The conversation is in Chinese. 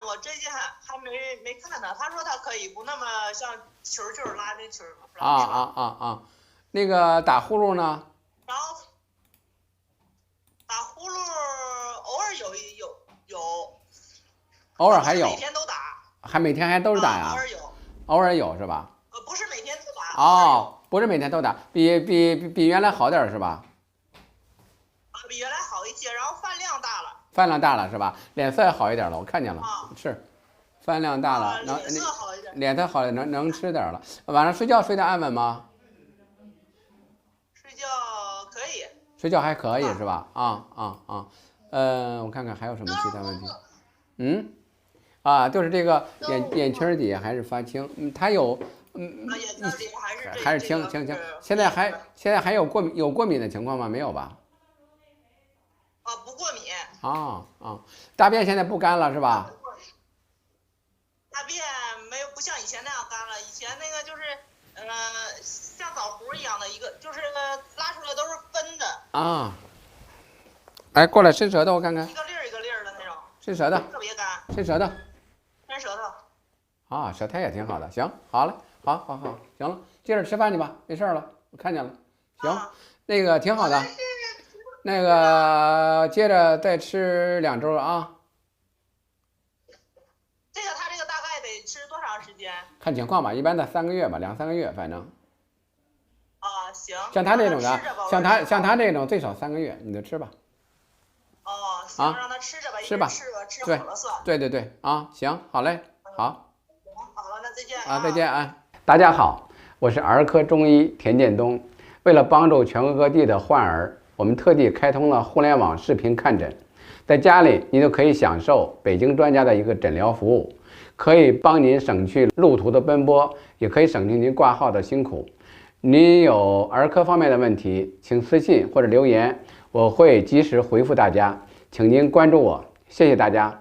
我最近还没看呢。他说他可以不那么像球拉那球。那个打呼噜呢？然后打呼噜偶尔有，偶尔还有。每天都打。还每天还都是打呀？偶尔有。偶尔有是吧？不是每天都打。哦，不是每天都打，比原来好点是吧？比原来好一些，然后饭量大了。饭量大了是吧？脸色也好一点了，我看见了。是，饭量大了，脸色好一点。脸色好了，能吃点了。晚上睡觉睡得安稳吗？睡觉可以。睡觉还可以是吧？我看看还有什么其他问题。就是这个眼圈底还是发青，它有眼圈底还是青。现在还有过敏的情况吗？没有吧？不过敏。大便现在不干了是吧？大便不像以前那样干了，以前那个就是像枣核一样的一个，就是拉出来都是分的。来过来伸舌头我看看。一个粒儿一个粒儿的那种。伸舌头。特别干。伸舌头。伸舌头。舌苔也挺好的，行，好嘞，好，行了，接着吃饭去吧，没事了，我看见了，行，那个挺好的，那个接着再吃2周啊。他这个大概得吃多长时间？看情况吧，一般在3个月吧，2、3个月，反正。行。像他这种的，像他这种最少3个月，你就吃吧。行，让他吃着吧，吃吧，吃好了算。对，行，好嘞，好。好了，那再见再见大家好，我是儿科中医田建东。为了帮助全国各地的患儿，我们特地开通了互联网视频看诊，在家里你就可以享受北京专家的一个诊疗服务，可以帮您省去路途的奔波，也可以省去您挂号的辛苦。您有儿科方面的问题，请私信或者留言，我会及时回复大家，请您关注我，谢谢大家。